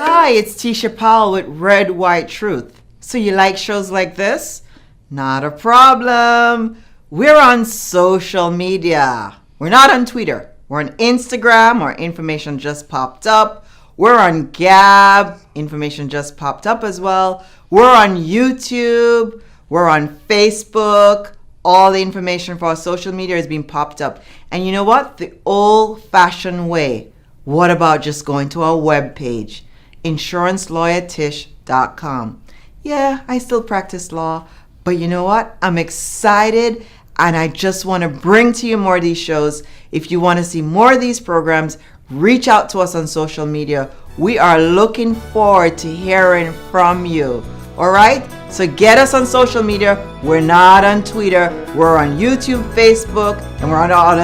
Hi, it's Teisha Powell with Red White Truth. So you like shows like this? Not a problem. We're on social media. We're not on Twitter. We're on Instagram. Our information just popped up. We're on Gab. Information just popped up as well. We're on YouTube. We're on Facebook. All the information for our social media is being popped up. And you know what? The old-fashioned way. What about just going to our webpage? InsuranceLawyerTish.com. Yeah, I still practice law, but you know what? I'm excited and I just want to bring to you more of these shows. If you want to see more of these programs, reach out to us on social media. We are looking forward to hearing from you. All right? So get us on social media. We're not on Twitter. We're on YouTube, Facebook, and we're on all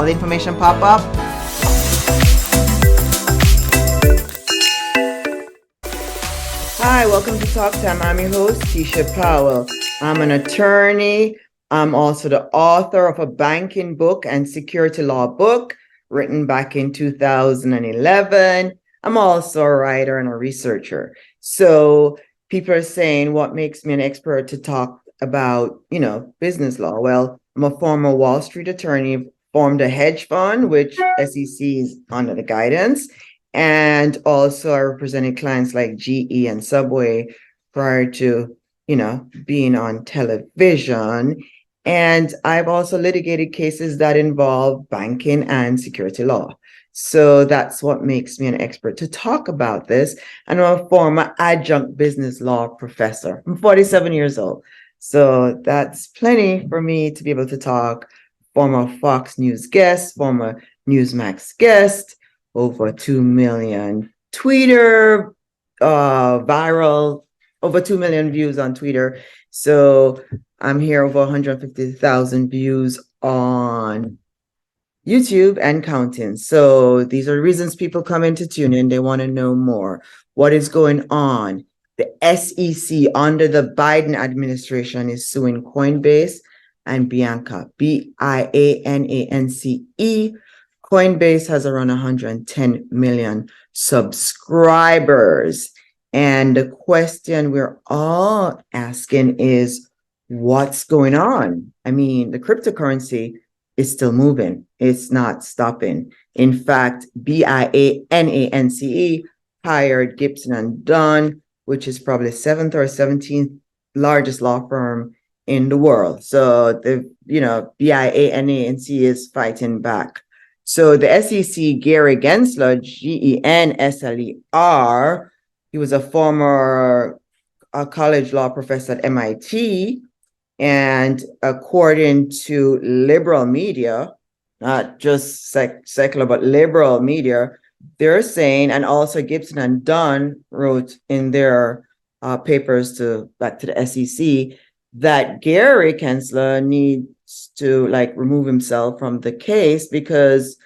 the information pop up. Hi, welcome to Talk Time. I'm your host, Teisha Powell. I'm an attorney. I'm also the author of a banking book and security law book written back in 2011. I'm also a writer and a researcher. So people are saying, what makes me an expert to talk about, business law? Well, I'm a former Wall Street attorney, formed a hedge fund, which SEC is under the guidance. And also I represented clients like GE and Subway prior to, being on television. And I've also litigated cases that involve banking and security law. So that's what makes me an expert to talk about this. And I'm a former adjunct business law professor. I'm 47 years old. So that's plenty for me to be able to talk. Former Fox News guest, former Newsmax guest, over 2 million Twitter, viral, over 2 million views on Twitter. So I'm here, over 150,000 views on YouTube and counting. So these are reasons people come in to tune in. They want to know more. What is going on? The SEC under the Biden administration is suing Coinbase and Bianca, Bianance. Coinbase has around 110 million subscribers. And the question we're all asking is, what's going on? I mean, the cryptocurrency is still moving. It's not stopping. In fact, Binance hired Gibson and Dunn, which is probably 7th or 17th largest law firm in the world. So the, Binance is fighting back. So the SEC Gary Gensler, Gensler, he was a former college law professor at MIT. And according to liberal media, not just secular, but liberal media, they're saying, and also Gibson and Dunn wrote in their papers back to the SEC, that Gary Gensler needs to remove himself from the case because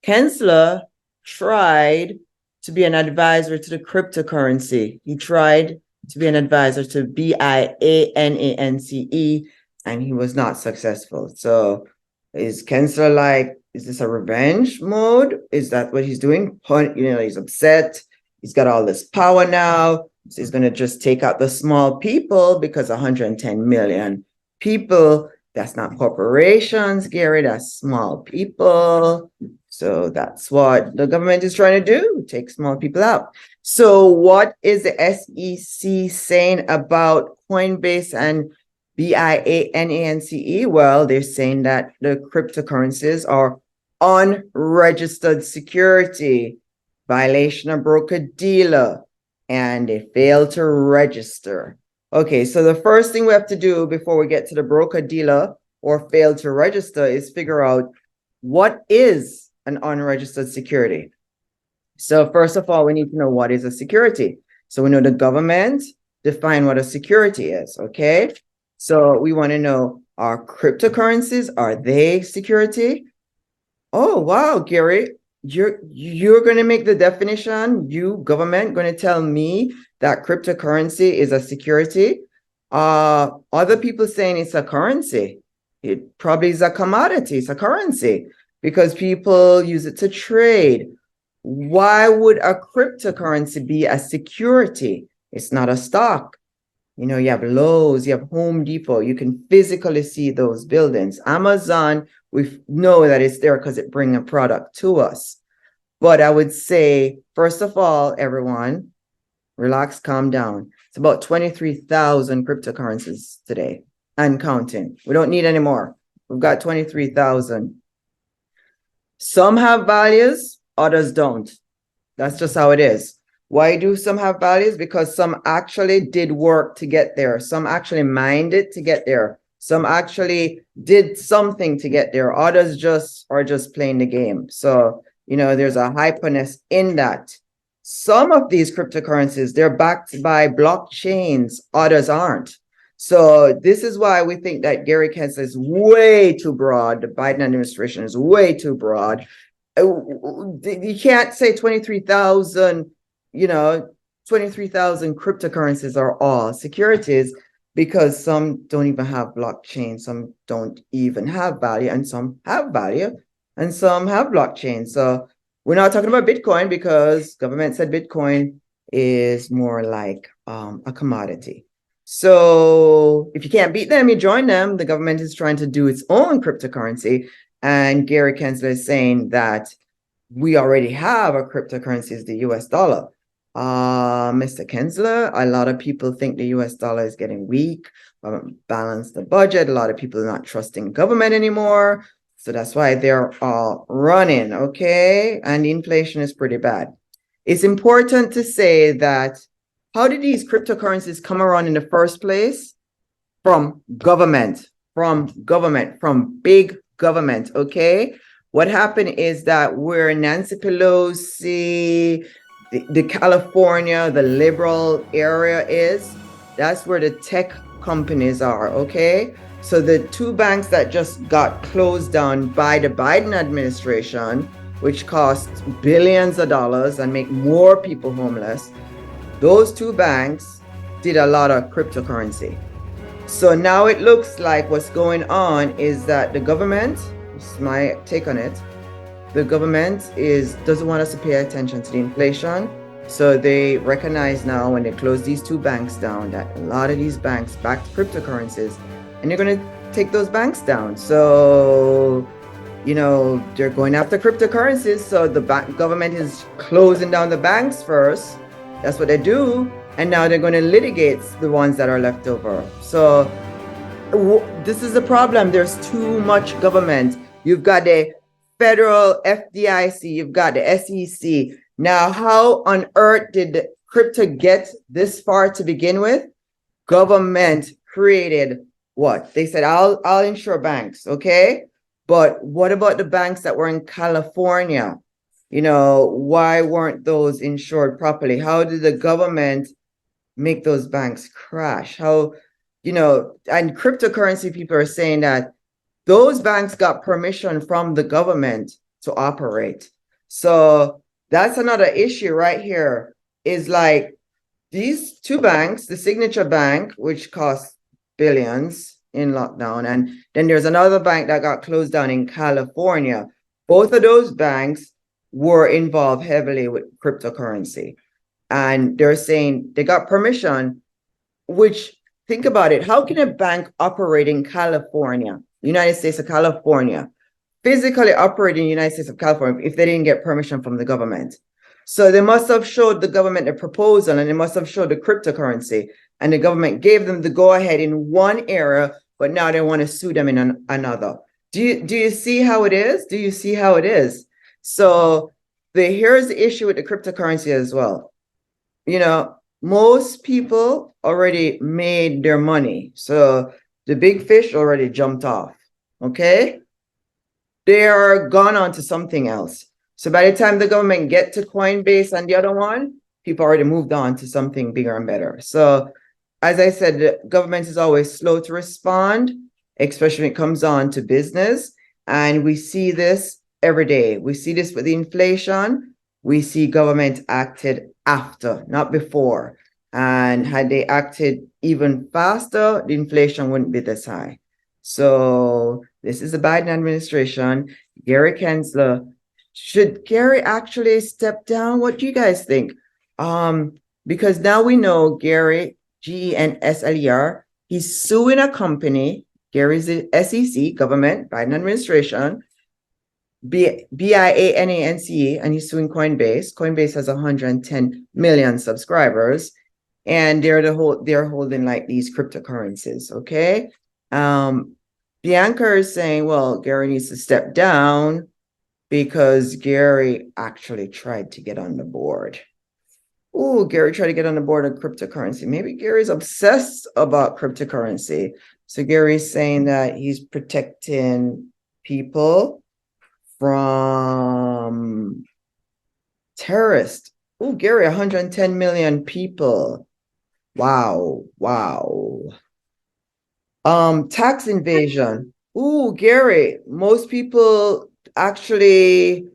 Gensler tried to be an advisor to the cryptocurrency. He tried to be an advisor to Binance, and he was not successful. So is Gensler is this a revenge mode? Is that what he's doing? He's upset. He's got all this power now. So he's going to just take out the small people because 110 million people, that's not corporations, Gary, that's small people. So that's what the government is trying to do, take small people out. So what is the SEC saying about Coinbase and Binance? Well, they're saying that the cryptocurrencies are unregistered security, violation of broker-dealer, and they fail to register. Okay, so the first thing we have to do before we get to the broker-dealer or fail to register is figure out what is an unregistered security. So first of all, we need to know what is a security. So we know the government define what a security is, okay? So we want to know, are cryptocurrencies, are they security? Oh, wow, Gary, you're going to make the definition, you government going to tell me that cryptocurrency is a security. Other people saying it's a currency. It probably is a commodity, it's a currency because people use it to trade. Why would a cryptocurrency be a security? It's not a stock. You have Lowe's, you have Home Depot. You can physically see those buildings. Amazon, we know that it's there because it brings a product to us. But I would say, first of all, everyone, relax, calm down. It's about 23,000 cryptocurrencies today and counting. We don't need any more. We've got 23,000. Some have values, others don't. That's just how it is. Why do some have values? Because some actually did work to get there. Some actually mined it to get there. Some actually did something to get there. Others are just playing the game. So, there's a hyperness in that. Some of these cryptocurrencies, they're backed by blockchains. Others aren't. So this is why we think that Gary Gensler is way too broad. The Biden administration is way too broad. You can't say 23,000 cryptocurrencies are all securities because some don't even have blockchain, some don't even have value, and some have value, and some have blockchain. So we're not talking about Bitcoin because government said Bitcoin is more like a commodity. So if you can't beat them, you join them. The government is trying to do its own cryptocurrency. And Gary Gensler is saying that we already have a cryptocurrency, is the US dollar. Mr. Gensler, a lot of people think the US dollar is getting weak, balance the budget. A lot of people are not trusting government anymore. So that's why they're all running, okay? And inflation is pretty bad. It's important to say that how did these cryptocurrencies come around in the first place? From government, from big government, okay? What happened is that where Nancy Pelosi, the California, the liberal area is, that's where the tech companies are, okay? So the two banks that just got closed down by the Biden administration, which cost billions of dollars and make more people homeless, those two banks did a lot of cryptocurrency. So now it looks like what's going on is that the government, this is my take on it, the government doesn't want us to pay attention to the inflation. So they recognize now when they close these two banks down that a lot of these banks backed cryptocurrencies and they're going to take those banks down. So, they're going after cryptocurrencies. So the government is closing down the banks first. That's what they do. And now they're going to litigate the ones that are left over. So this is the problem. There's too much government. You've got the federal FDIC, you've got the SEC. Now, how on earth did crypto get this far to begin with? Government created what? They said, I'll insure banks, okay? But what about the banks that were in California? Why weren't those insured properly? How did the government make those banks crash? How, and cryptocurrency people are saying that those banks got permission from the government to operate. So that's another issue right here, is like these two banks, the Signature Bank, which cost billions in lockdown, and then there's another bank that got closed down in California. Both of those banks were involved heavily with cryptocurrency. And they're saying they got permission, which, think about it, how can a bank operate in California, United States of California, physically operate in the United States of California if they didn't get permission from the government? So they must have showed the government a proposal and they must have showed the cryptocurrency, and the government gave them the go-ahead in one area, but now they want to sue them in another. Do you see how it is? Do you see how it is? So here's the issue with the cryptocurrency as well. Most people already made their money. So the big fish already jumped off, okay? They are gone on to something else. So by the time the government get to Coinbase and the other one, people already moved on to something bigger and better. So as I said, the government is always slow to respond, especially when it comes on to business. And we see this every day. We see this with the inflation. We see government acted after, not before. And had they acted even faster, the inflation wouldn't be this high. So this is the Biden administration. Gary Gensler. Should Gary actually step down? What do you guys think? Because now we know Gary, Gensler, he's suing a company. Gary's the SEC, government, Biden administration, Binance, and he's suing Coinbase. Coinbase has 110 million subscribers, and they're holding like these cryptocurrencies. Okay. Bianca is saying, well, Gary needs to step down because Gary actually tried to get on the board. Oh, Gary tried to get on the board of cryptocurrency. Maybe Gary's obsessed about cryptocurrency. So Gary's saying that he's protecting people from terrorists. Oh, Gary, 110 million people. Wow. Tax invasion. Oh, Gary, most people actually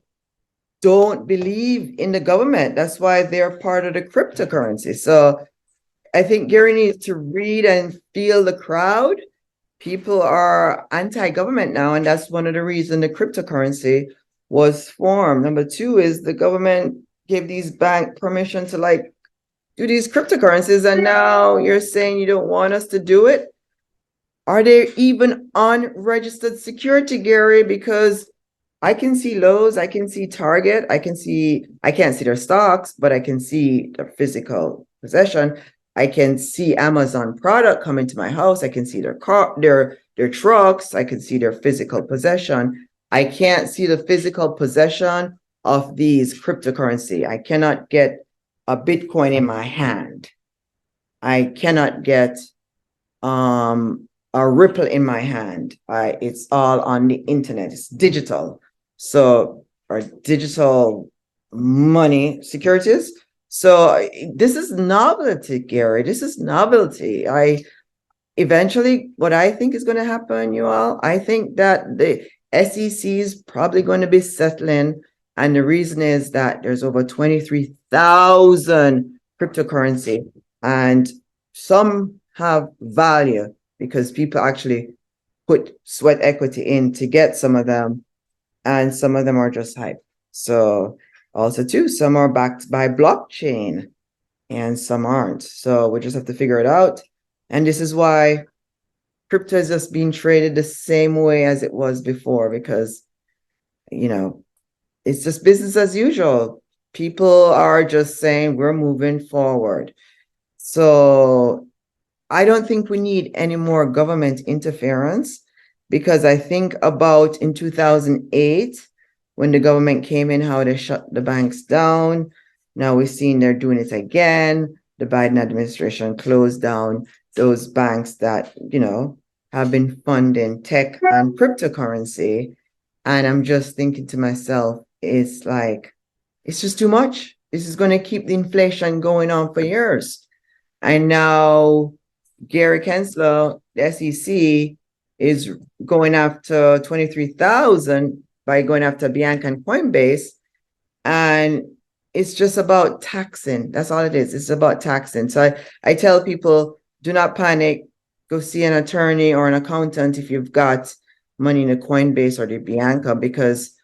don't believe in the government. That's why they're part of the cryptocurrency. So I think Gary needs to read and feel the crowd. People are anti-government now, and that's one of the reasons the cryptocurrency was formed. Number two is the government gave these banks permission to like do these cryptocurrencies, and now you're saying you don't want us to do it. Are they even unregistered security, Gary? Because I can see Lowe's, I can see Target, I can't see their stocks, but I can see their physical possession. I can see Amazon product coming to my house. I can see their car, their trucks. I can see their physical possession. I can't see the physical possession of these cryptocurrency. I cannot get a Bitcoin in my hand. I cannot get a Ripple in my hand. It's all on the internet. It's digital. So, or digital money securities. So this is novelty, Gary. This is novelty. Eventually, what I think is going to happen, you all, I think that the SEC is probably going to be settling. And the reason is that there's over 23,000 cryptocurrency, and some have value because people actually put sweat equity in to get some of them, and some of them are just hype. So also too, some are backed by blockchain and some aren't. So we just have to figure it out. And this is why crypto is just being traded the same way as it was before, because, you know, it's just business as usual. People are just saying we're moving forward. So I don't think we need any more government interference, because I think about in 2008, when the government came in, how they shut the banks down. Now we've seen they're doing it again. The Biden administration closed down those banks that, you know, have been funding tech and cryptocurrency. And I'm just thinking to myself, it's like, it's just too much. This is going to keep the inflation going on for years. And now Gary Gensler, the SEC, is going after 23,000 by going after Bianca and Coinbase. And it's just about taxing. That's all it is. It's about taxing. So I tell people, do not panic. Go see an attorney or an accountant if you've got money in a Coinbase or the Bianca, because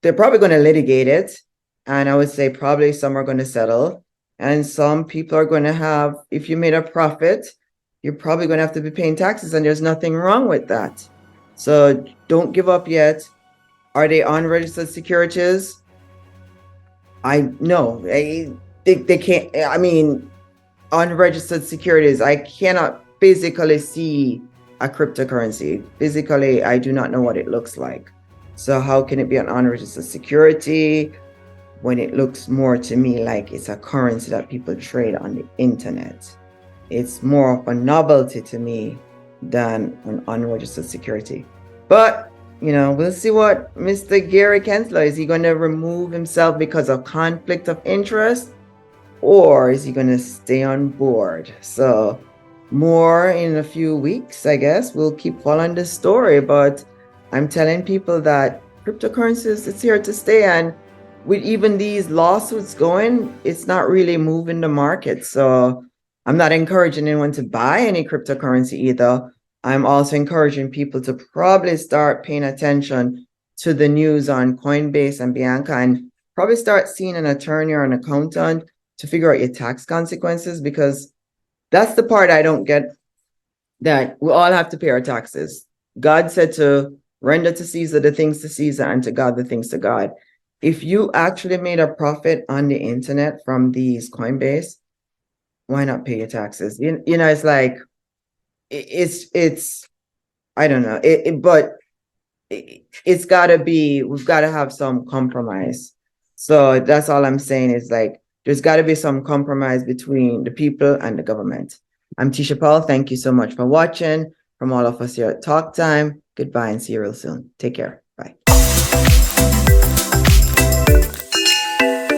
they're probably going to litigate it. And I would say probably some are going to settle. And some people are going to have, if you made a profit, you're probably going to have to be paying taxes, and there's nothing wrong with that. So don't give up yet. Are they unregistered securities? They can't. I mean, unregistered securities, I cannot physically see a cryptocurrency. Physically, I do not know what it looks like. So how can it be an unregistered security when it looks more to me like it's a currency that people trade on the internet? It's more of a novelty to me than an unregistered security. But, you know, we'll see what Mr. Gary Gensler, is he going to remove himself because of conflict of interest, or is he going to stay on board? So more in a few weeks, I guess. We'll keep following this story, but I'm telling people that cryptocurrencies, it's here to stay. And with even these lawsuits going, it's not really moving the market. So I'm not encouraging anyone to buy any cryptocurrency either. I'm also encouraging people to probably start paying attention to the news on Coinbase and Bianca, and probably start seeing an attorney or an accountant to figure out your tax consequences, because that's the part I don't get, that we all have to pay our taxes. God said to render to Caesar the things to Caesar and to God the things to God. If you actually made a profit on the internet from these Coinbase, why not pay your taxes? It's like, it's I don't know, but it's gotta be, we've got to have some compromise. So that's all I'm saying, is like, there's got to be some compromise between the people and the government. I'm Teisha Powell. Thank you so much for watching. From all of us here at Talk Time, goodbye and see you real soon. Take care. Bye.